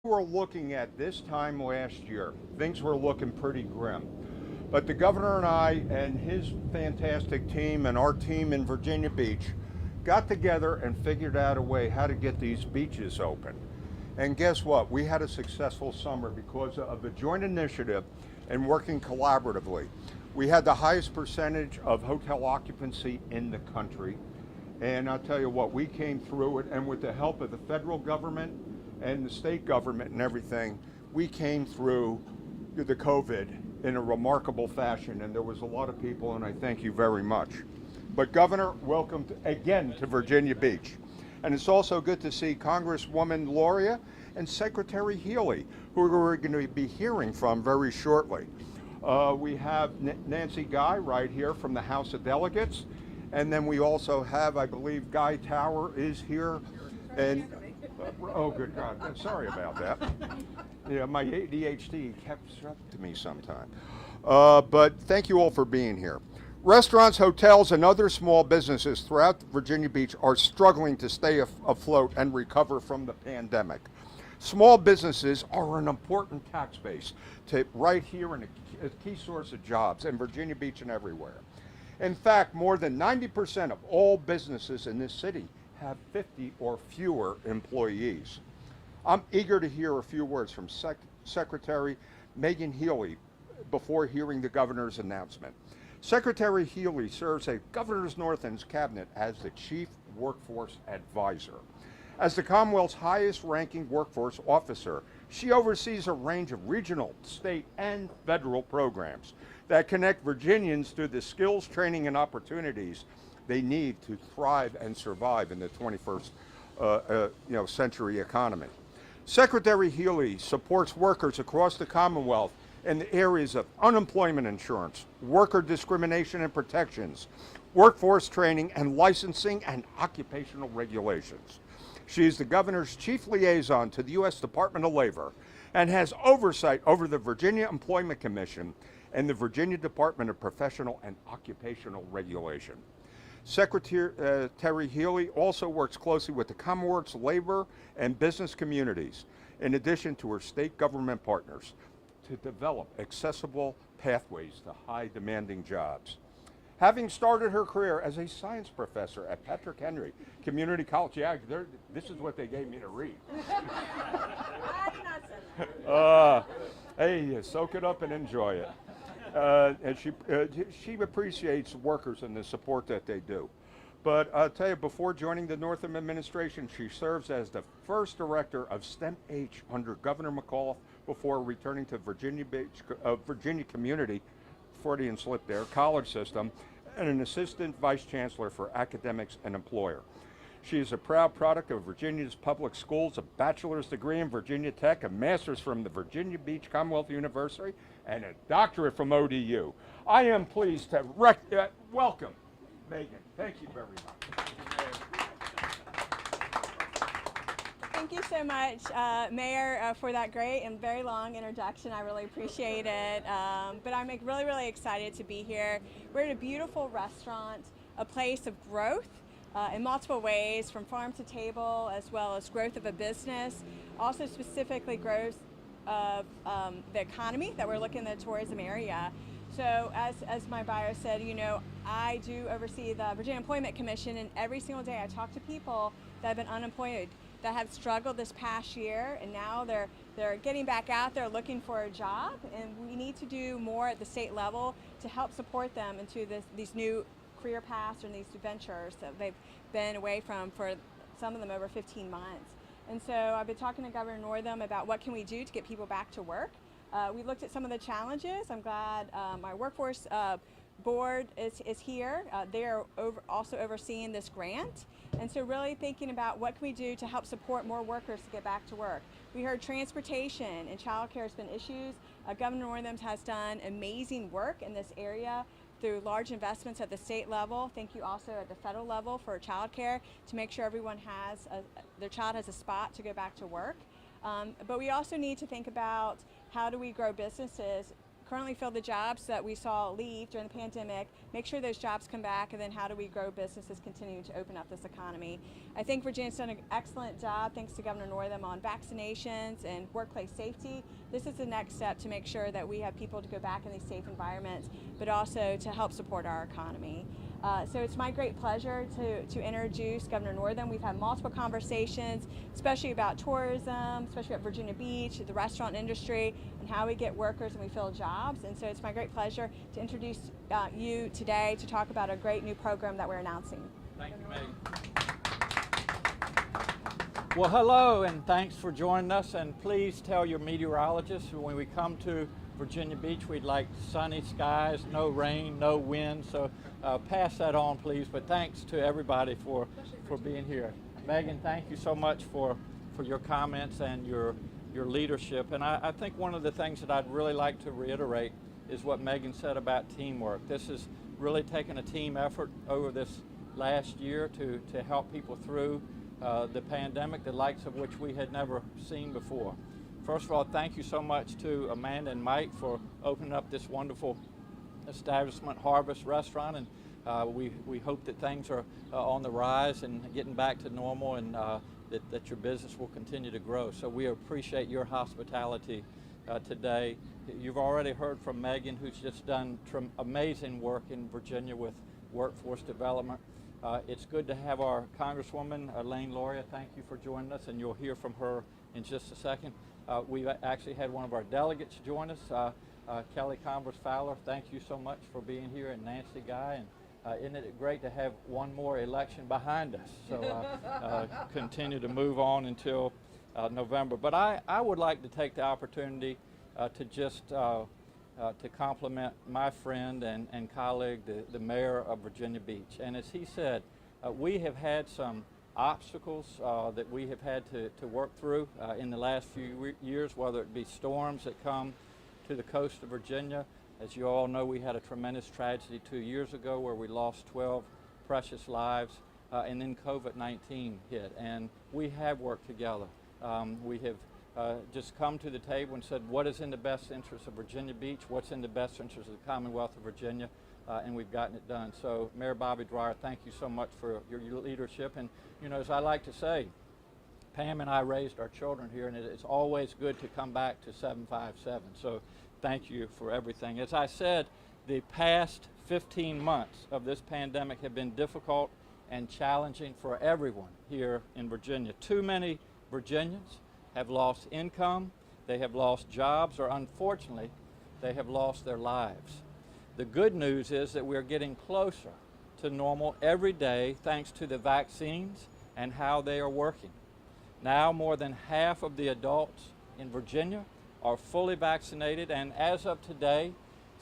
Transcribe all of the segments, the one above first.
We're looking at this time last year, things were looking pretty grim. But the governor and I and his fantastic team and our team in Virginia Beach got together and figured out a way how to get these beaches open. And guess what? We had a successful summer because of a joint initiative and working collaboratively. We had the highest percentage of hotel occupancy in the country. And I'll tell you what, we came through it, and with the help of the federal government and the state government and everything, we came through the COVID in a remarkable fashion, and there was a lot of people, and I thank you very much. But Governor, welcome again to Virginia Beach. And it's also good to see Congresswoman Loria and Secretary Healy, who we're going to be hearing from very shortly. We have Nancy Guy right here from the House of Delegates. And then we also have, I believe, Guy Tower is here. And oh, good God, I'm sorry about that. Yeah, my ADHD catches up to me sometime. But thank you all for being here. Restaurants, hotels, and other small businesses throughout Virginia Beach are struggling to stay afloat and recover from the pandemic. Small businesses are an important tax base right here and a key source of jobs in Virginia Beach and everywhere. In fact, more than 90% of all businesses in this city have 50 or fewer employees. I'm eager to hear a few words from Secretary Megan Healy before hearing the governor's announcement. Secretary Healy serves at Governor Northam's cabinet as the Chief Workforce Advisor. As the Commonwealth's highest-ranking workforce officer, she oversees a range of regional, state, and federal programs that connect Virginians to the skills, training, and opportunities they need to thrive and survive in the 21st century economy. Secretary Healy supports workers across the Commonwealth in the areas of unemployment insurance, worker discrimination and protections, workforce training and licensing, and occupational regulations. She is the governor's chief liaison to the U.S. Department of Labor and has oversight over the Virginia Employment Commission and the Virginia Department of Professional and Occupational Regulation. Secretary Healy also works closely with the Commonwealth's labor and business communities, in addition to her state government partners, to develop accessible pathways to high-demanding jobs. Having started her career as a science professor at Patrick Henry Community College, yeah, this is what they gave me to read. Hey, soak it up and enjoy it. And she appreciates workers and the support that they do. But I'll tell you, before joining the Northam administration, she serves as the first director of STEM-H under Governor McAuliffe before returning to Virginia Community, Freudian slip there, college system, and an assistant vice chancellor for academics and employer. She is a proud product of Virginia's public schools, a bachelor's degree in Virginia Tech, a master's from the Virginia Beach Commonwealth University, and a doctorate from ODU. I am pleased to welcome Megan. Thank you very much. Thank you so much, Mayor, for that great and very long introduction. I really appreciate it. But I'm really, really excited to be here. We're at a beautiful restaurant, a place of growth in multiple ways, from farm to table, as well as growth of a business, also specifically growth of the economy that we're looking at the tourism area. So as my bio said, you know, I do oversee the Virginia Employment Commission, and every single day I talk to people that have been unemployed, that have struggled this past year, and now they're getting back out there looking for a job, and we need to do more at the state level to help support them into these new career paths and these ventures that they've been away from for some of them over 15 months. And so I've been talking to Governor Northam about what can we do to get people back to work. We looked at some of the challenges. I'm glad my workforce board is here. They're also overseeing this grant. And so really thinking about what can we do to help support more workers to get back to work. We heard transportation and childcare has been issues. Governor Northam has done amazing work in this area through large investments at the state level. Thank you also at the federal level for childcare to make sure everyone has their child has a spot to go back to work. But we also need to think about how do we grow businesses currently fill the jobs that we saw leave during the pandemic, make sure those jobs come back, and then how do we grow businesses continuing to open up this economy. I think Virginia's done an excellent job, thanks to Governor Northam, on vaccinations and workplace safety. This is the next step to make sure that we have people to go back in these safe environments, but also to help support our economy. So it's my great pleasure to introduce Governor Northam. We've had multiple conversations, especially about tourism, especially about Virginia Beach, the restaurant industry, and how we get workers and we fill jobs. And so it's my great pleasure to introduce you today to talk about a great new program that we're announcing. Thank you, Megan. Well, hello, and thanks for joining us. And please tell your meteorologists when we come to Virginia Beach, we'd like sunny skies, no rain, no wind. So pass that on, please. But thanks to everybody for being here. Megan, thank you so much for your comments and your leadership. And I think one of the things that I'd really like to reiterate is what Megan said about teamwork. This has really taken a team effort over this last year to help people through the pandemic, the likes of which we had never seen before. First of all, thank you so much to Amanda and Mike for opening up this wonderful establishment, Harvest Restaurant, and we hope that things are on the rise and getting back to normal, and that your business will continue to grow. So we appreciate your hospitality today. You've already heard from Megan, who's just done amazing work in Virginia with workforce development. It's good to have our Congresswoman, Elaine Loria. Thank you for joining us, and you'll hear from her in just a second. We've actually had one of our delegates join us, Kelly Converse Fowler. Thank you so much for being here, and Nancy Guy. And isn't it great to have one more election behind us? So continue to move on until November. But I would like to take the opportunity to just to compliment my friend and colleague, the mayor of Virginia Beach. And as he said, we have had some obstacles that we have had to work through in the last few years, whether it be storms that come to the coast of Virginia. As you all know, we had a tremendous tragedy 2 years ago where we lost 12 precious lives, and then COVID-19 hit, and we have worked together. We have just come to the table and said, what is in the best interest of Virginia Beach, what's in the best interest of the Commonwealth of Virginia, and we've gotten it done. So Mayor Bobby Dwyer, thank you so much for your leadership. And you know, as I like to say, Pam and I raised our children here, and it's always good to come back to 757. So thank you for everything. As I said, the past 15 months of this pandemic have been difficult and challenging for everyone here in Virginia. Too many Virginians have lost income, they have lost jobs, or unfortunately, they have lost their lives. The good news is that we're getting closer to normal every day thanks to the vaccines and how they are working. Now more than half of the adults in Virginia are fully vaccinated, and as of today,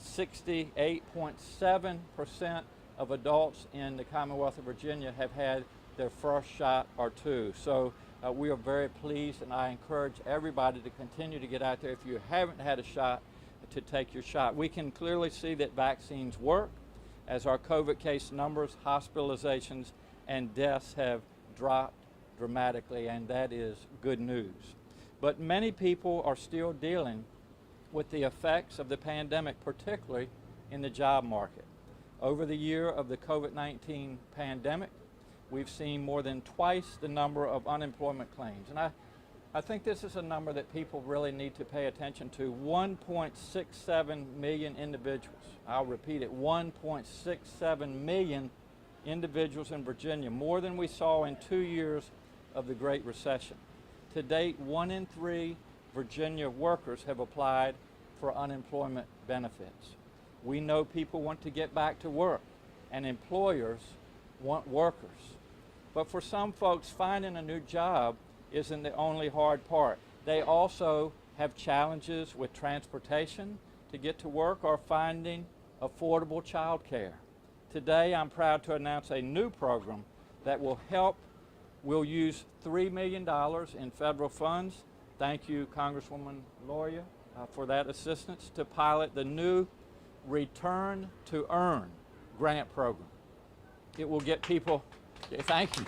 68.7% of adults in the Commonwealth of Virginia have had their first shot or two. So we are very pleased, and I encourage everybody to continue to get out there. If you haven't had a shot, to take your shot. We can clearly see that vaccines work as our COVID case numbers, hospitalizations, and deaths have dropped dramatically, and that is good news. But many people are still dealing with the effects of the pandemic, particularly in the job market. Over the year of the COVID-19 pandemic, we've seen more than twice the number of unemployment claims. And I think this is a number that people really need to pay attention to. 1.67 million individuals. I'll repeat it, 1.67 million individuals in Virginia, more than we saw in 2 years of the Great Recession. To date, 1 in 3 Virginia workers have applied for unemployment benefits. We know people want to get back to work, and employers want workers. But for some folks, finding a new job isn't the only hard part. They also have challenges with transportation to get to work or finding affordable child care. Today, I'm proud to announce a new program that will help. We'll use $3 million in federal funds. Thank you, Congresswoman Loria, for that assistance to pilot the new Return to Earn grant program. It will get people, thank you.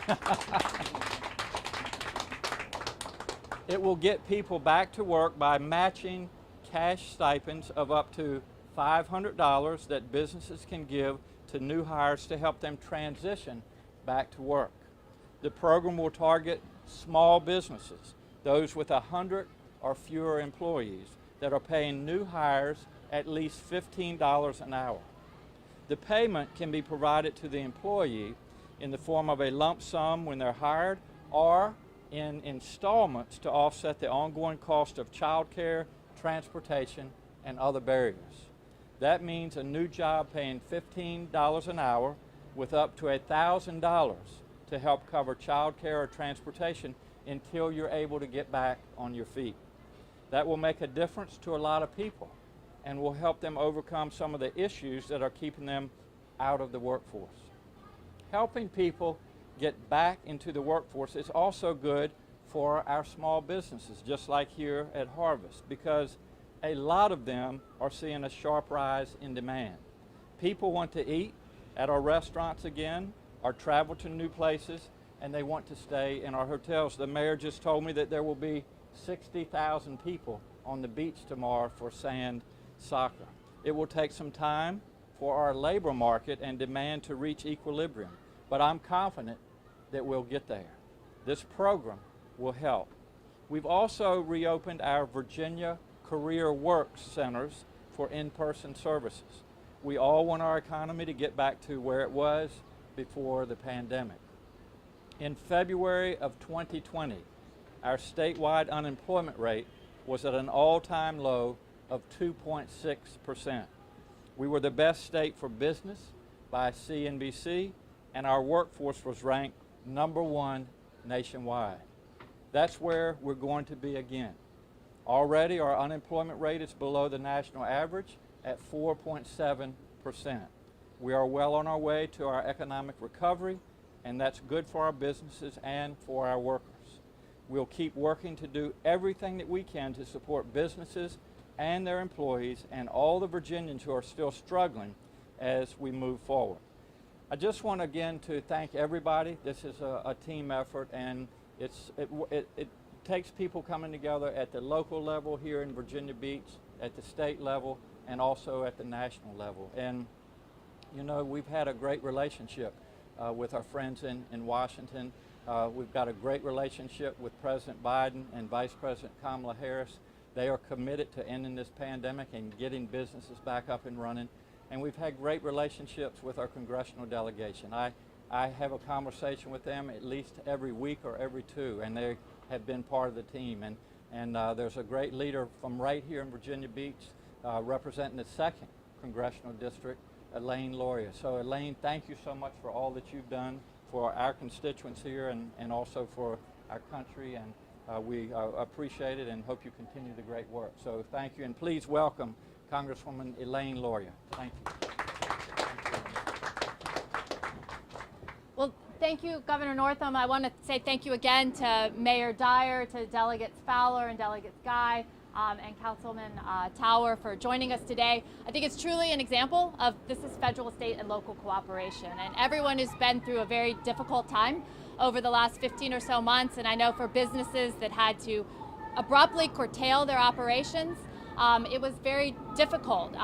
It will get people back to work by matching cash stipends of up to $500 that businesses can give to new hires to help them transition back to work. The program will target small businesses, those with 100 or fewer employees, that are paying new hires at least $15 an hour. The payment can be provided to the employee in the form of a lump sum when they're hired, or in installments to offset the ongoing cost of childcare, transportation, and other barriers. That means a new job paying $15 an hour with up to $1,000 to help cover childcare or transportation until you're able to get back on your feet. That will make a difference to a lot of people and will help them overcome some of the issues that are keeping them out of the workforce. Helping people get back into the workforce is also good for our small businesses, just like here at Harvest, because a lot of them are seeing a sharp rise in demand. People want to eat at our restaurants again, or travel to new places, and they want to stay in our hotels. The mayor just told me that there will be 60,000 people on the beach tomorrow for sand soccer. It will take some time for our labor market and demand to reach equilibrium, but I'm confident that we'll get there. This program will help. We've also reopened our Virginia Career Work Centers for in-person services. We all want our economy to get back to where it was before the pandemic. In February of 2020, our statewide unemployment rate was at an all-time low of 2.6%. We were the best state for business by CNBC, and our workforce was ranked #1 nationwide. That's where we're going to be again. Already our unemployment rate is below the national average at 4.7%. We are well on our way to our economic recovery, and that's good for our businesses and for our workers. We'll keep working to do everything that we can to support businesses and their employees and all the Virginians who are still struggling as we move forward. I just want again to thank everybody. This is a team effort, and it takes people coming together at the local level here in Virginia Beach, at the state level, and also at the national level. And you know, we've had a great relationship with our friends in Washington. We've got a great relationship with President Biden and Vice President Kamala Harris. They are committed to ending this pandemic and getting businesses back up and running. And we've had great relationships with our congressional delegation. I have a conversation with them at least every week or every two, and they have been part of the team. And there's a great leader from right here in Virginia Beach representing the 2nd Congressional District, Elaine Loria. So Elaine, thank you so much for all that you've done for our constituents here and also for our country. And we appreciate it and hope you continue the great work. So thank you, and please welcome Congresswoman Elaine Loria. Thank you. Well, thank you, Governor Northam. I want to say thank you again to Mayor Dyer, to Delegates Fowler and Delegates Guy, and Councilman Tower for joining us today. I think it's truly an example of this is federal, state, and local cooperation. And everyone has been through a very difficult time over the last 15 or so months. And I know for businesses that had to abruptly curtail their operations, it was very difficult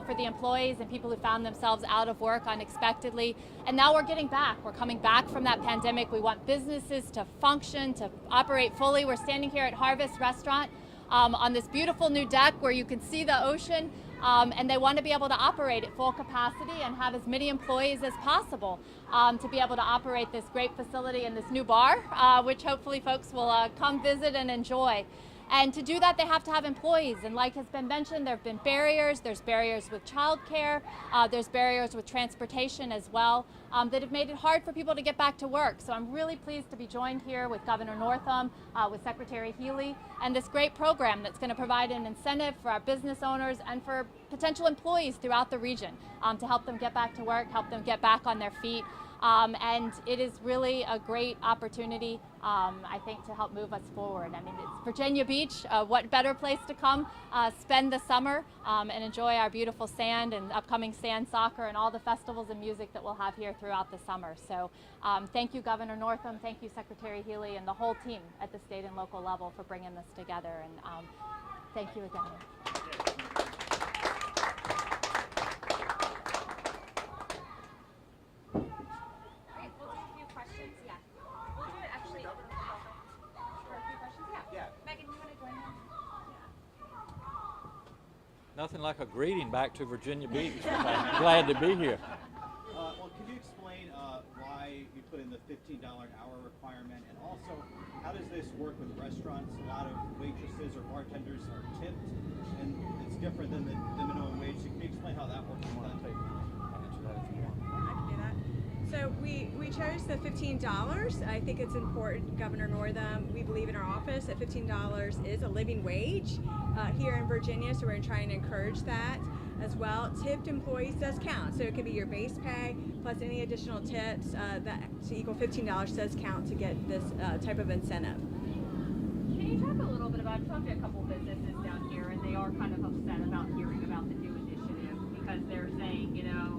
for the employees and people who found themselves out of work unexpectedly. And now we're getting back. We're coming back from that pandemic. We want businesses to function, to operate fully. We're standing here at Harvest Restaurant on this beautiful new deck where you can see the ocean, and they want to be able to operate at full capacity and have as many employees as possible to be able to operate this great facility and this new bar, which hopefully folks will come visit and enjoy. And to do that, they have to have employees. And like has been mentioned, there have been barriers. There's barriers with childcare. There's barriers with transportation as well that have made it hard for people to get back to work. So I'm really pleased to be joined here with Governor Northam, with Secretary Healy, and this great program that's going to provide an incentive for our business owners and for potential employees throughout the region to help them get back to work, help them get back on their feet. And it is really a great opportunity, I think, to help move us forward. I mean, it's Virginia Beach. What better place to come spend the summer and enjoy our beautiful sand and upcoming sand soccer and all the festivals and music that we'll have here throughout the summer. So thank you, Governor Northam. Thank you, Secretary Healy, and the whole team at the state and local level for bringing this together. And thank you again. Nothing like a greeting back to Virginia Beach. Glad to be here. Well, can you explain why you put in the $15 an hour requirement, and also how does this work with restaurants? A lot of waitresses or bartenders are tipped, and it's different than the minimum wage. So can you explain how that works? Answer that if you want. I can do that. So we chose the $15. I think it's important, Governor Northam, we believe in our office that $15 is a living wage here in Virginia, so we're trying to encourage that as well. Tipped employees does count, so it could be your base pay plus any additional tips that to equal $15 does count to get this type of incentive. Can you talk a little bit about, I've talked to a couple businesses down here, and they are kind of upset about hearing about the new initiative because they're saying, you know,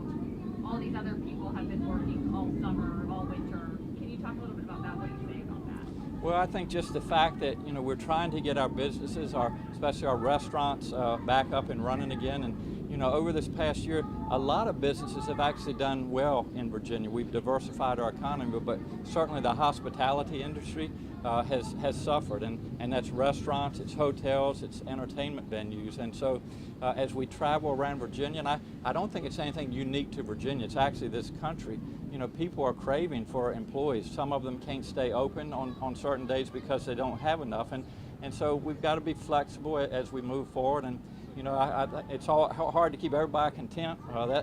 all these other people have been working all summer, all winter. Can you talk a little bit about that? What do you say about that? Well, I think just the fact that, you know, we're trying to get our businesses, especially our restaurants, back up and running again. And, you know, over this past year, a lot of businesses have actually done well in Virginia. We've diversified our economy, but certainly the hospitality industry has suffered, and that's restaurants, it's hotels, it's entertainment venues. And so as we travel around Virginia, and I don't think it's anything unique to Virginia, it's actually this country, you know, people are craving for employees. Some of them can't stay open on certain days because they don't have enough, and so we've got to be flexible as we move forward. And you know, it's all hard to keep everybody content.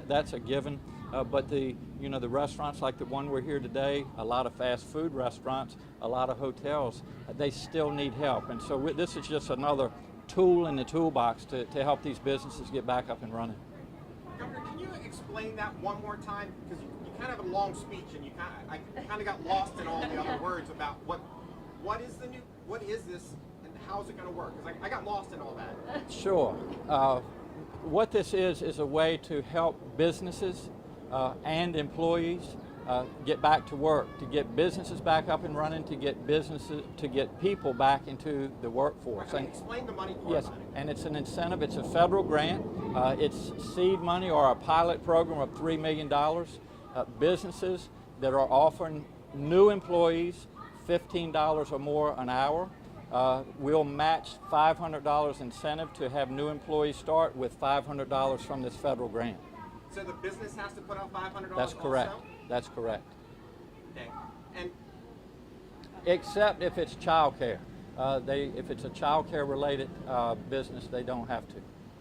That's a given. But the restaurants like the one we're here today, a lot of fast food restaurants, a lot of hotels, they still need help. And so this is just another tool in the toolbox to help these businesses get back up and running. Governor, can you explain that one more time? Because you kind of have a long speech, and I kind of got lost in all the other words about what is this, and how is it going to work? Because I got lost in all that. Sure. What this is a way to help businesses and employees get back to work, to get businesses back up and running, to get people back into the workforce. And explain the money part. Yes, and it's an incentive. It's a federal grant. It's seed money or a pilot program of $3 million. Businesses that are offering new employees $15 or more an hour. We'll match $500 incentive to have new employees start with $500 from this federal grant. So the business has to put out $500 That's correct. also? That's correct. Okay. And Except if it's childcare. If it's a childcare related business, they don't have to.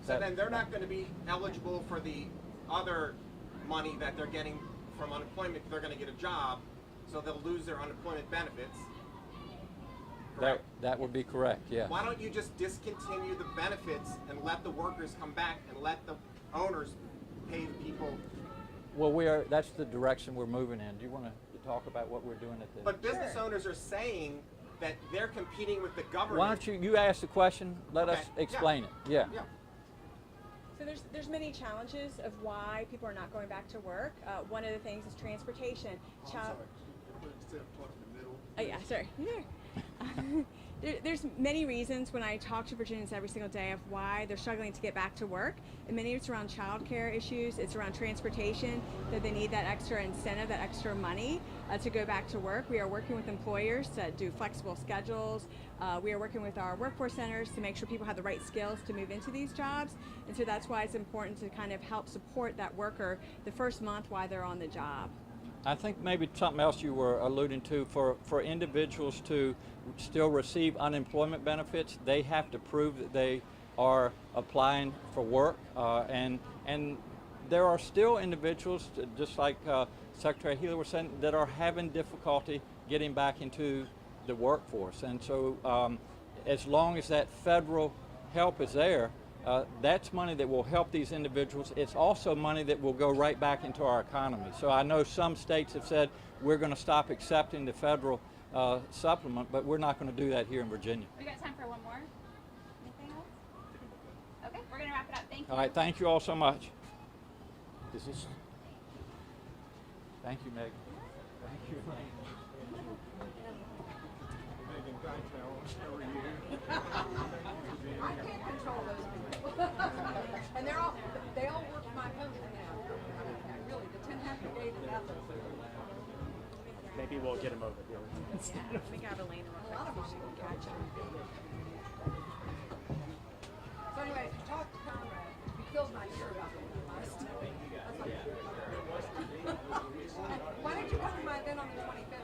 so then they're not going to be eligible for the other money that they're getting from unemployment. They're going to get a job, so they'll lose their unemployment benefits. Correct? That would be correct, yeah. Why don't you just discontinue the benefits and let the workers come back and let the owners pay the people? Well, that's the direction we're moving in. Do you want to talk about what we're doing at the... But business owners are saying that they're competing with the government. Why don't you ask the question, let us explain it. Yeah. So there's many challenges of why people are not going back to work. One of the things is transportation. Instead of talking in the middle. Oh yeah, sorry. There's many reasons when I talk to Virginians every single day of why they're struggling to get back to work. And many of it's around childcare issues, it's around transportation, that they need that extra incentive, that extra money to go back to work. We are working with employers to do flexible schedules. We are working with our workforce centers to make sure people have the right skills to move into these jobs. And so that's why it's important to kind of help support that worker the first month while they're on the job. I think maybe something else you were alluding to, for individuals to still receive unemployment benefits, they have to prove that they are applying for work, and there are still individuals, just like Secretary Healy was saying, that are having difficulty getting back into the workforce. And so as long as that federal help is there, that's money that will help these individuals. It's also money that will go right back into our economy. So I know some states have said we're going to stop accepting the federal supplement, but we're not going to do that here in Virginia. We got time for one more. Anything else? Okay, we're going to wrap it up. Thank you. All right, thank you all so much. Thank you, Megan. Thank you, Elaine. Megan Geithel, how are you? I can't control those people. And they all work my country now. Really, the 10 happy days is out there. Maybe we'll get him over here. Yeah, we got Elaine A lot of them will catch them. So anyway, talk to Conrad. not hear about the list. Why didn't you come to my event on the 25th?